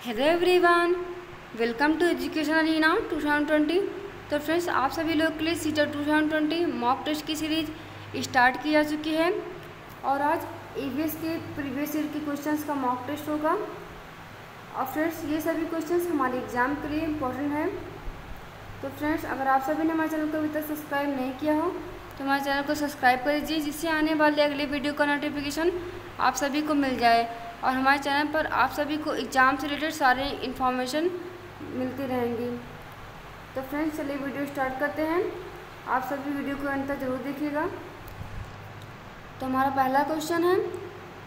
Hello everyone, welcome to education arena 2020। तो friends, आप सभी लोग के लिए सीटेट 2020 मॉक टेस्ट की सीरीज स्टार्ट की जा चुकी है और आज ईवीएस के प्रीवियस ईयर के क्वेश्चंस का मॉक टेस्ट होगा। और फ्रेंड्स, ये सभी क्वेश्चंस हमारे एग्ज़ाम के लिए इम्पोर्टेंट है। तो फ्रेंड्स, अगर आप सभी ने हमारे चैनल को अभी तक सब्सक्राइब नहीं किया हो तो हमारे चैनल को सब्सक्राइब कर दीजिए, जिससे आने वाले अगले वीडियो का नोटिफिकेशन आप सभी को मिल जाए और हमारे चैनल पर आप सभी को एग्ज़ाम से रिलेटेड सारे इन्फॉर्मेशन मिलती रहेंगी। तो फ्रेंड्स, चलिए वीडियो स्टार्ट करते हैं। आप सभी वीडियो को अंत तक जरूर देखिएगा। तो हमारा पहला क्वेश्चन है,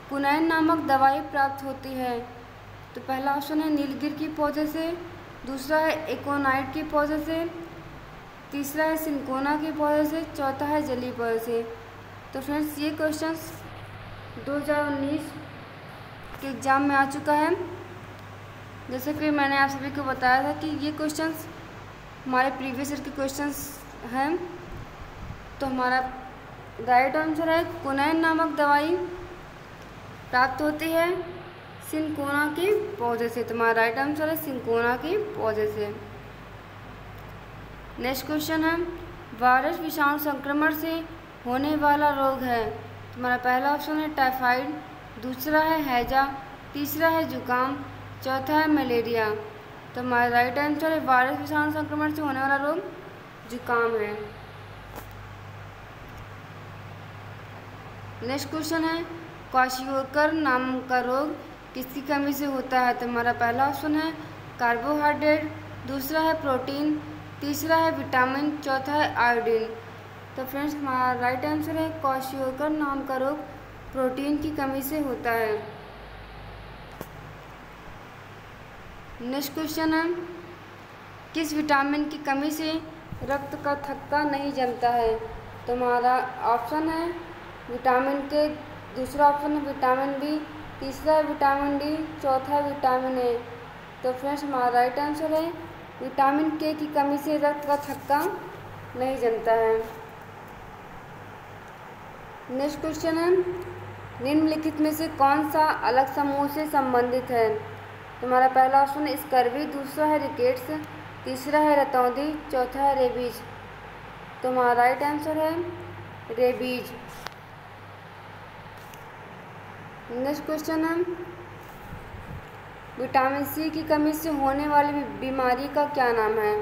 कुनैन नामक दवाई प्राप्त होती है। तो पहला ऑप्शन है नीलगिर की पौधे से, दूसरा है एकोनाइट के पौधे से, तीसरा है सिंकोना के पौधे से, चौथा है जली पौधे से। तो फ्रेंड्स, ये क्वेश्चंस 2019 के एग्ज़ाम में आ चुका है। जैसे कि मैंने आप सभी को बताया था कि ये क्वेश्चंस हमारे प्रीवियस ईयर के क्वेश्चंस हैं। तो हमारा राइट आंसर है कुनैन नामक दवाई प्राप्त होती है सिंकोना के पौधे से। तो हमारा राइट आंसर है सिंकोना के पौधे से। नेक्स्ट क्वेश्चन है, वायरस विषाणु संक्रमण से होने वाला रोग है। हमारा पहला ऑप्शन है टाइफाइड, दूसरा है हैजा, तीसरा है जुकाम, चौथा है मलेरिया। तो हमारा राइट आंसर है वायरस विषाणु संक्रमण से होने वाला रोग जुकाम है। नेक्स्ट क्वेश्चन है, क्वाशियोकर नाम का रोग किसकी कमी से होता है। तो हमारा पहला ऑप्शन है कार्बोहाइड्रेट, दूसरा है प्रोटीन, तीसरा है विटामिन, चौथा है आयोडीन। तो फ्रेंड्स, हमारा राइट आंसर है क्वाशियोकर नाम का रोग प्रोटीन की कमी से होता है। नेक्स्ट क्वेश्चन है, किस विटामिन की कमी से रक्त का थक्का नहीं जमता है। तो हमारा ऑप्शन है विटामिन के, दूसरा ऑप्शन है विटामिन बी, तीसरा है विटामिन डी, चौथा है विटामिन ए। तो फ्रेंड्स, हमारा राइट आंसर है विटामिन के की कमी से रक्त का थक्का नहीं जमता है। नेक्स्ट क्वेश्चन है, निम्नलिखित में से कौन सा अलग समूह से संबंधित है। तो हमारा पहला ऑप्शन है स्कर्वी, दूसरा है रिकेट्स, तीसरा है रतौंधी, चौथा है रेबीज। तो हमारा राइट आंसर है रेबीज। नेक्स्ट क्वेश्चन है, विटामिन सी की कमी से होने वाली बीमारी का क्या नाम है।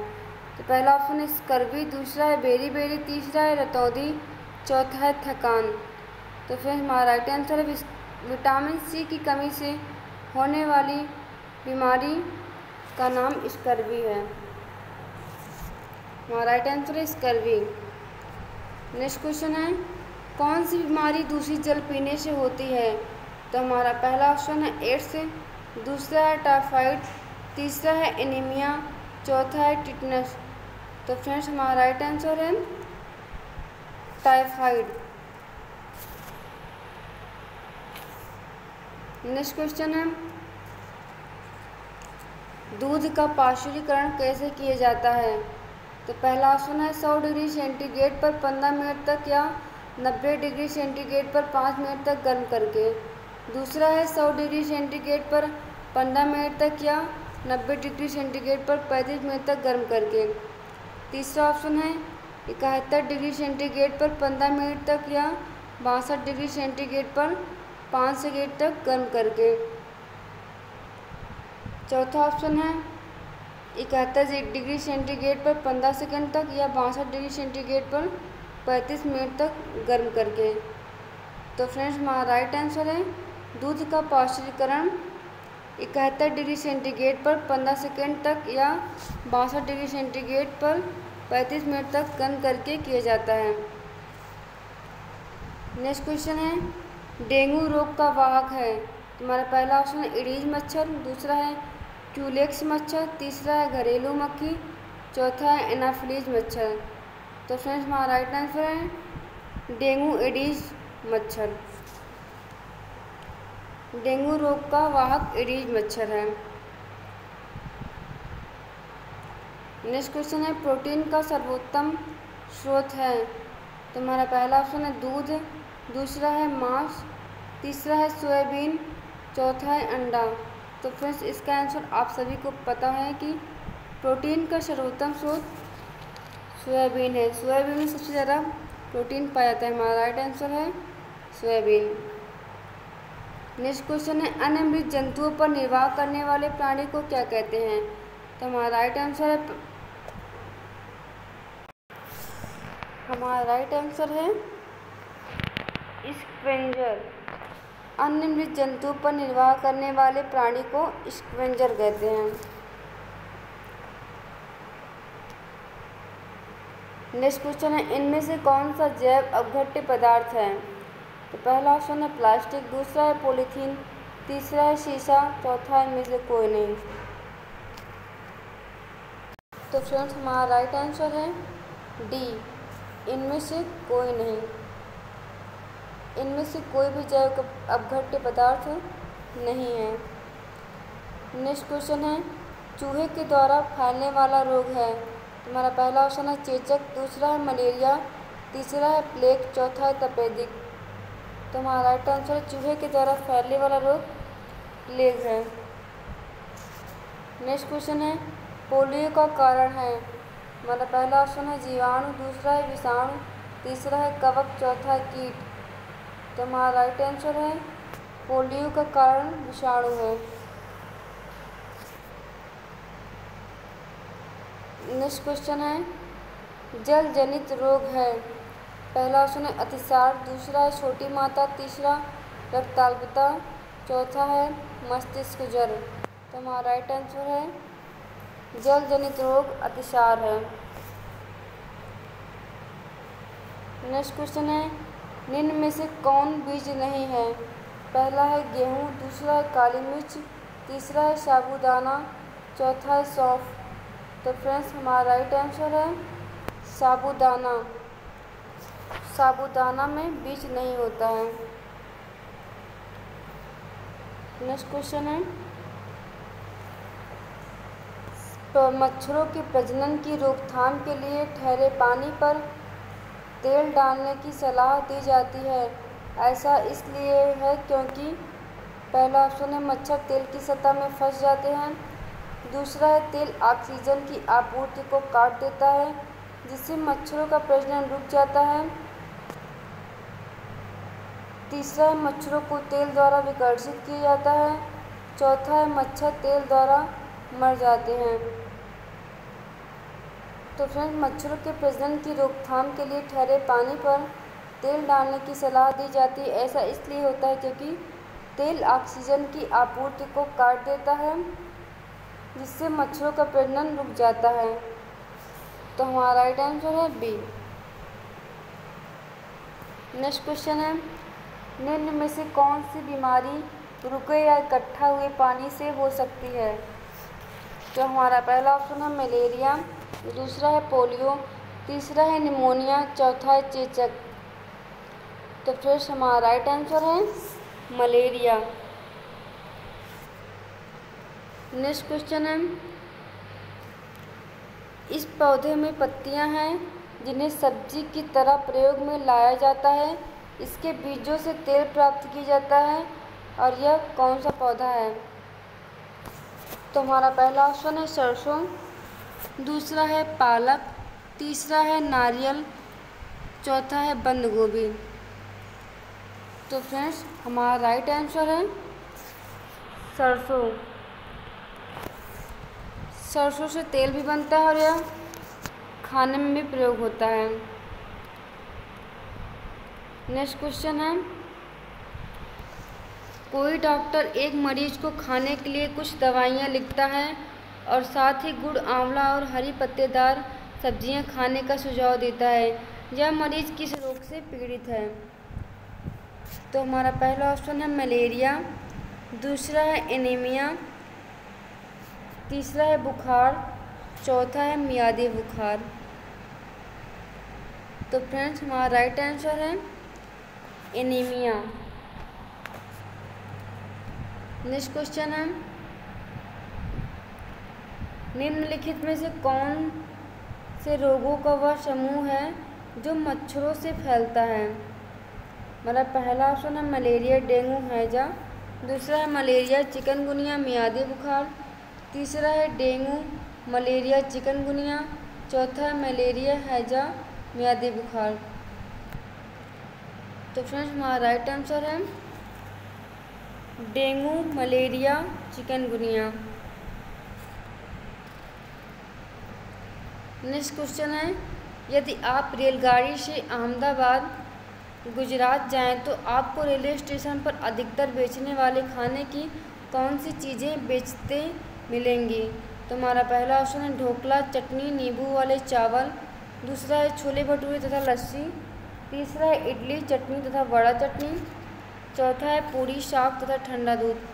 तो पहला ऑप्शन है स्कर्वी, दूसरा है बेरी, तीसरा है रतौंधी, चौथा है थकान। तो फिर हमारा राइट आंसर है विटामिन सी की कमी से होने वाली बीमारी का नाम स्कर्वी है। हमारा राइट आंसर है स्कर्वी। नेक्स्ट क्वेश्चन है, कौन सी बीमारी दूषित जल पीने से होती है। तो हमारा पहला ऑप्शन है एड्स, दूसरा है टाइफाइड, तीसरा है एनीमिया, चौथा है टिटनस। तो फ्रेंड्स, हमारा राइट आंसर है टाइफाइड। नेक्स्ट क्वेश्चन है, दूध का पार्श्वीकरण कैसे किया जाता है। तो पहला ऑप्शन है 100 डिग्री सेंटीग्रेड पर 15 मिनट तक या 90 डिग्री सेंटीग्रेड पर 5 मिनट तक गर्म करके, दूसरा है 100 डिग्री सेंटीग्रेड पर 15 मिनट तक या 90 डिग्री सेंटीग्रेड पर 35 मिनट तक गर्म करके, तीसरा ऑप्शन है 71 डिग्री सेंटीग्रेड पर 15 मिनट तक या 62 डिग्री सेंटीग्रेड पर 5 सेकेंड तक गर्म करके, चौथा ऑप्शन है 71 डिग्री सेंटीग्रेड पर 15 सेकेंड तक या 62 डिग्री सेंटीग्रेड पर 35 मिनट तक गर्म करके। तो फ्रेंड्स, हमारा राइट आंसर है दूध का पार्श्वीकरण 71 डिग्री सेंटीग्रेड पर 15 सेकेंड तक या 62 डिग्री सेंटीग्रेड पर 35 मिनट तक गर्म करके किया जाता है। नेक्स्ट क्वेश्चन है, डेंगू रोग का वाहक है। तुम्हारा पहला ऑप्शन है एडीज मच्छर, दूसरा है क्यूलेक्स मच्छर, तीसरा है घरेलू मक्खी, चौथा है एनाफिलीज मच्छर। तो फ्रेंड्स, हमारा राइट आंसर है डेंगू एडीज मच्छर। डेंगू रोग का वाहक एडीज मच्छर है। नेक्स्ट क्वेश्चन है, प्रोटीन का सर्वोत्तम स्रोत है। तो हमारा पहला ऑप्शन है दूध, दूसरा है मांस, तीसरा है सोयाबीन, चौथा है अंडा। तो फ्रेंड्स इसका आंसर आप सभी को पता है कि प्रोटीन का सर्वोत्तम स्रोत सोयाबीन है। सोयाबीन में सबसे ज़्यादा प्रोटीन पाया जाता है। हमारा राइट आंसर है सोयाबीन। नेक्स्ट क्वेश्चन है अन्य जंतुओं पर निर्वाह करने वाले प्राणी को क्या कहते हैं? तो हमारा राइट आंसर है स्क्वेंजर। अन्य मृत जंतुओं पर निर्वाह करने वाले प्राणी को स्क्वेंजर कहते हैं। नेक्स्ट क्वेश्चन है इनमें से कौन सा जैव अपघट्य पदार्थ है? तो पहला ऑप्शन है प्लास्टिक, दूसरा है पॉलीथीन, तीसरा है शीशा, चौथा है इनमें से कोई नहीं। तो फ्रेंड्स हमारा राइट आंसर है डी, इनमें से कोई नहीं। इनमें से कोई भी जैव अपघट्य पदार्थ नहीं है। नेक्स्ट क्वेश्चन है चूहे के द्वारा फैलने वाला रोग है। हमारा पहला ऑप्शन है चेचक, दूसरा है मलेरिया, तीसरा है प्लेग, चौथा है तपेदिक। तो हमारा राइट आंसर है चूहे के द्वारा फैलने वाला रोग प्लेग है। नेक्स्ट क्वेश्चन है पोलियो का कारण है। हमारा पहला ऑप्शन है जीवाणु, दूसरा है विषाणु, तीसरा है कवक, चौथा है कीट। तो हमारा राइट आंसर है पोलियो का कारण विषाणु है। नेक्स्ट क्वेश्चन है जल जनित रोग है। पहला ऑप्शन है अतिसार, दूसरा है छोटी माता, तीसरा रक्ताल्पता, चौथा है मस्तिष्क ज्वर। तो हमारा राइट आंसर है जल जनित रोग अतिसार है। नेक्स्ट क्वेश्चन है निम्न में से कौन बीज नहीं है? पहला है गेहूँ, दूसरा है काली मिर्च, तीसरा है साबूदाना, चौथा है सौंफ। तो फ्रेंड्स हमारा राइट आंसर है साबूदाना। साबूदाना में बीज नहीं होता है। नेक्स्ट क्वेश्चन है तो मच्छरों के प्रजनन की रोकथाम के लिए ठहरे पानी पर तेल डालने की सलाह दी जाती है। ऐसा इसलिए है क्योंकि पहला ऑप्शन है मच्छर तेल की सतह में फंस जाते हैं, दूसरा है तेल ऑक्सीजन की आपूर्ति को काट देता है जिससे मच्छरों का प्रजनन रुक जाता है, तीसरा है मच्छरों को तेल द्वारा विकर्षित किया जाता है, चौथा है मच्छर तेल द्वारा मर जाते हैं। तो फ्रेंड्स मच्छरों के प्रजनन की रोकथाम के लिए ठहरे पानी पर तेल डालने की सलाह दी जाती है। ऐसा इसलिए होता है क्योंकि तेल ऑक्सीजन की आपूर्ति को काट देता है जिससे मच्छरों का प्रजनन रुक जाता है। तो हमारा राइट आंसर है बी। नेक्स्ट क्वेश्चन है निम्न में से कौन सी बीमारी रुके या इकट्ठा हुए पानी से हो सकती है? तो हमारा पहला ऑप्शन है मलेरिया, दूसरा है पोलियो, तीसरा है निमोनिया, चौथा है चेचक। तो फिर हमारा राइट आंसर है मलेरिया। नेक्स्ट क्वेश्चन है इस पौधे में पत्तियां हैं जिन्हें सब्जी की तरह प्रयोग में लाया जाता है, इसके बीजों से तेल प्राप्त किया जाता है और यह कौन सा पौधा है? तो हमारा पहला ऑप्शन है सरसों, दूसरा है पालक, तीसरा है नारियल, चौथा है बंद गोभी। तो फ्रेंड्स हमारा राइट आंसर है सरसों। सरसों से तेल भी बनता है और यह खाने में भी प्रयोग होता है। नेक्स्ट क्वेश्चन है कोई डॉक्टर एक मरीज को खाने के लिए कुछ दवाइयाँ लिखता है और साथ ही गुड़, आंवला और हरी पत्तेदार सब्जियां खाने का सुझाव देता है। यह मरीज किस रोग से पीड़ित है? तो हमारा पहला ऑप्शन है मलेरिया, दूसरा है एनीमिया, तीसरा है बुखार, चौथा है मियादी बुखार। तो फ्रेंड्स हमारा राइट आंसर है एनीमिया। नेक्स्ट क्वेश्चन है निम्नलिखित में से कौन से रोगों का वह समूह है जो मच्छरों से फैलता है? हमारा पहला ऑप्शन है मलेरिया, डेंगू, हैजा, दूसरा है मलेरिया चिकनगुनिया मियादी बुखार। तीसरा है डेंगू मलेरिया चिकनगुनिया। चौथा है मलेरिया हैजा मियादी बुखार। तो फ्रेंड्स हमारा राइट आंसर है dengue malaria chikungunya. Next question है, यदि आप रेलगाड़ी से अहमदाबाद गुजरात जाएं तो आपको रेलवे स्टेशन पर अधिकतर बेचने वाले खाने की कौन सी चीज़ें बेचते मिलेंगी। तो हमारा पहला ऑप्शन है ढोकला चटनी नींबू वाले चावल। दूसरा है छोले भटूरे तथा लस्सी। तीसरा है इडली चटनी तथा वड़ा चटनी। चौथा है पूरी साग तथा ठंडा दूध।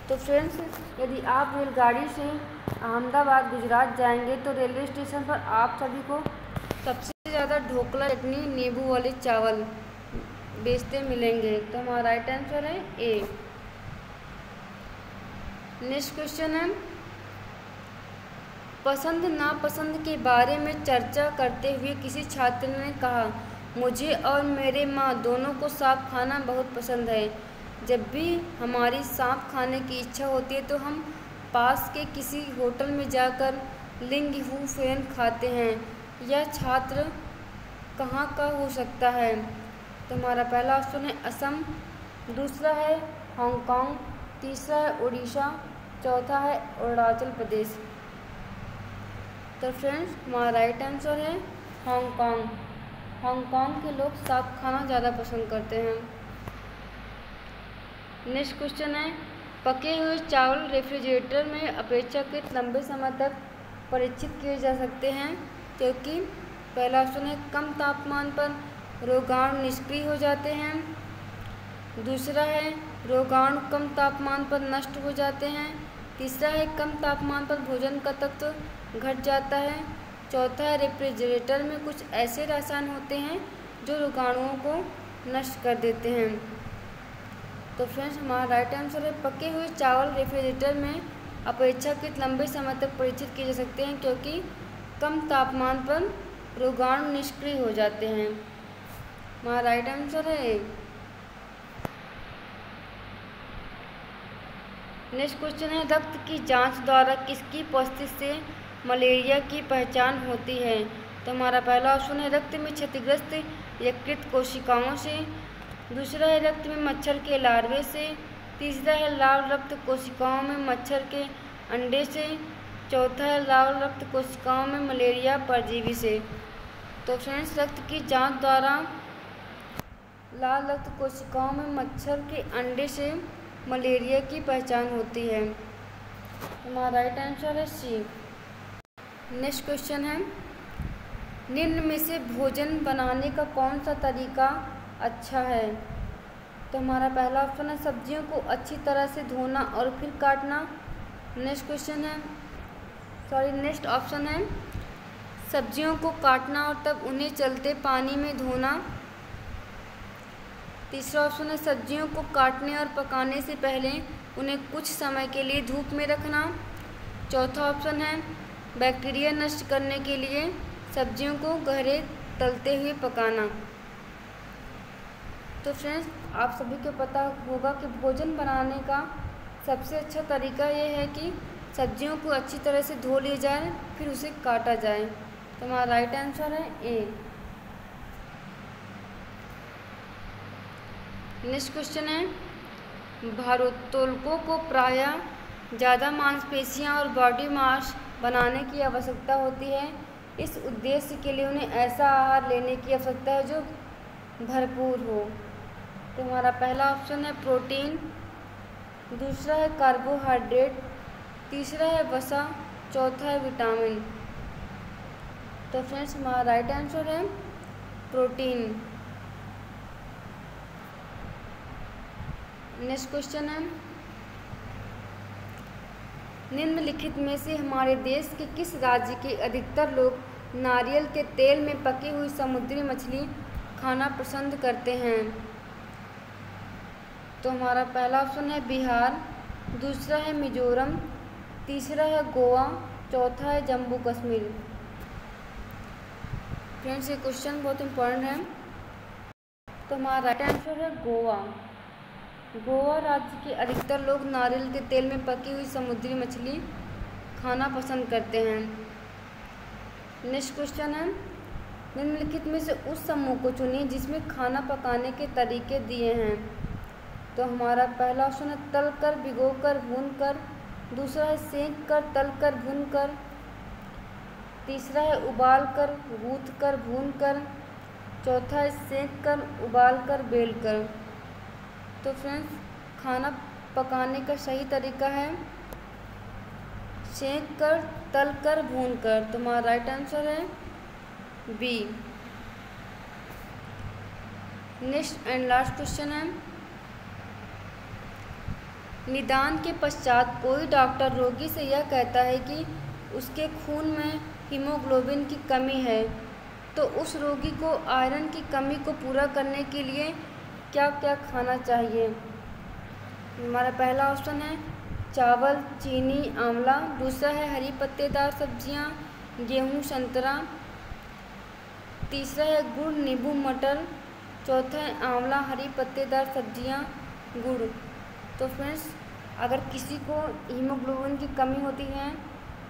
तो फ्रेंड्स यदि आप रेलगाड़ी से अहमदाबाद गुजरात जाएंगे तो रेलवे स्टेशन पर आप सभी को सबसे ज़्यादा ढोकला चटनी नींबू वाले चावल बेचते मिलेंगे। तो हमारा राइट आंसर है ए। नेक्स्ट क्वेश्चन है, पसंद नापसंद के बारे में चर्चा करते हुए किसी छात्र ने कहा, मुझे और मेरे माँ दोनों को सांप खाना बहुत पसंद है। जब भी हमारी सांप खाने की इच्छा होती है तो हम पास के किसी होटल में जाकर लिंग हू फेन खाते हैं। यह छात्र कहाँ का हो सकता है। तो हमारा पहला ऑप्शन है असम। दूसरा है हांगकांग। तीसरा है उड़ीसा। चौथा है अरुणाचल प्रदेश। तो फ्रेंड्स हमारा राइट आंसर है हांगकांग। हांगकांग के लोग सांप खाना ज़्यादा पसंद करते हैं। नेक्स्ट क्वेश्चन है, पके हुए चावल रेफ्रिजरेटर में अपेक्षाकृत लंबे समय तक परीक्षित किए जा सकते हैं क्योंकि पहला ऑप्शन है कम तापमान पर रोगाणु निष्क्रिय हो जाते हैं। दूसरा है रोगाणु कम तापमान पर नष्ट हो जाते हैं। तीसरा है कम तापमान पर भोजन का तत्व घट जाता है। चौथा है रेफ्रिजरेटर में कुछ ऐसे रसायन होते हैं जो रोगाणुओं को नष्ट कर देते हैं। तो फ्रेंड्स हमारा राइट आंसर है पके हुए चावल रेफ्रिजरेटर में अपेक्षाकृत लंबे समय तक परीक्षित किए जा सकते हैं क्योंकि कम तापमान पर रोगाणु निष्क्रिय हो जाते हैं। हमारा राइट आंसर है। नेक्स्ट क्वेश्चन है, रक्त की जांच द्वारा किसकी उपस्थिति से मलेरिया की पहचान होती है। तो हमारा पहला ऑप्शन है रक्त में क्षतिग्रस्त यकृत कोशिकाओं से। दूसरा है रक्त में मच्छर के लार्वे से। तीसरा है लाल रक्त कोशिकाओं में मच्छर के अंडे से। चौथा है लाल रक्त कोशिकाओं में मलेरिया परजीवी से। तो फ्रेंड्स रक्त की जांच द्वारा लाल रक्त कोशिकाओं में मच्छर के अंडे से मलेरिया की पहचान होती है। हमारा राइट आंसर है सी। नेक्स्ट क्वेश्चन है, निम्न में से भोजन बनाने का कौन सा तरीका अच्छा है। तो हमारा पहला ऑप्शन है सब्जियों को अच्छी तरह से धोना और फिर काटना। नेक्स्ट ऑप्शन है सब्जियों को काटना और तब उन्हें चलते पानी में धोना। तीसरा ऑप्शन है सब्जियों को काटने और पकाने से पहले उन्हें कुछ समय के लिए धूप में रखना। चौथा ऑप्शन है बैक्टीरिया नष्ट करने के लिए सब्जियों को गहरे तलते हुए पकाना। तो फ्रेंड्स आप सभी को पता होगा कि भोजन बनाने का सबसे अच्छा तरीका ये है कि सब्जियों को अच्छी तरह से धो लिया जाए फिर उसे काटा जाए। तो हमारा राइट आंसर है ए। नेक्स्ट क्वेश्चन है, भारोत्तोलकों को प्रायः ज़्यादा मांसपेशियां और बॉडी मास बनाने की आवश्यकता होती है। इस उद्देश्य के लिए उन्हें ऐसा आहार लेने की आवश्यकता है जो भरपूर हो। तो हमारा पहला ऑप्शन है प्रोटीन। दूसरा है कार्बोहाइड्रेट। तीसरा है वसा। चौथा है विटामिन। तो फ्रेंड्स हमारा राइट आंसर है प्रोटीन। नेक्स्ट क्वेश्चन है, निम्नलिखित में से हमारे देश के किस राज्य के अधिकतर लोग नारियल के तेल में पकी हुई समुद्री मछली खाना पसंद करते हैं। तो हमारा पहला ऑप्शन है बिहार। दूसरा है मिजोरम। तीसरा है गोवा। चौथा है जम्मू कश्मीर। फ्रेंड्स ये क्वेश्चन बहुत इम्पोर्टेंट है। तो हमारा राइट आंसर है गोवा। गोवा राज्य के अधिकतर लोग नारियल के तेल में पकी हुई समुद्री मछली खाना पसंद करते हैं। नेक्स्ट क्वेश्चन है, निम्नलिखित में से उस समूह को चुनिए जिसमें खाना पकाने के तरीके दिए हैं। तो हमारा पहला ऑप्शन है तल कर, भिगो कर, भून कर। दूसरा है सेंक कर, तल कर, भून कर। तीसरा है उबाल कर, गूँथ कर, भून कर। चौथा है सेंक कर, उबाल कर, बेल कर। तो फ्रेंड्स, खाना पकाने का सही तरीका है सेंक कर, तल कर, भून कर। तुम्हारा राइट आंसर है B. Next and last question है, निदान के पश्चात कोई डॉक्टर रोगी से यह कहता है कि उसके खून में हीमोग्लोबिन की कमी है, तो उस रोगी को आयरन की कमी को पूरा करने के लिए क्या क्या खाना चाहिए। हमारा पहला ऑप्शन है चावल, चीनी, आंवला। दूसरा है हरी पत्तेदार सब्जियां, गेहूं, संतरा। तीसरा है गुड़, नींबू, मटर। चौथा है आंवला, हरी पत्तेदार सब्जियां, गुड़। तो फ्रेंड्स, अगर किसी को हीमोग्लोबिन की कमी होती है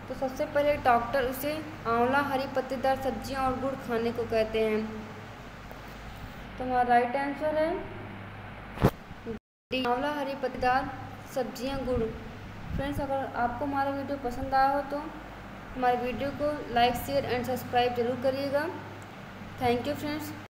तो सबसे पहले डॉक्टर उसे आंवला, हरी पत्तेदार सब्जियां और गुड़ खाने को कहते हैं। तो हमारा राइट आंसर है डी, आंवला, हरी पत्तेदार सब्जियां, गुड़। फ्रेंड्स, अगर आपको हमारा वीडियो पसंद आया हो तो हमारे वीडियो को लाइक, शेयर एंड सब्सक्राइब जरूर करिएगा। Thank you friends.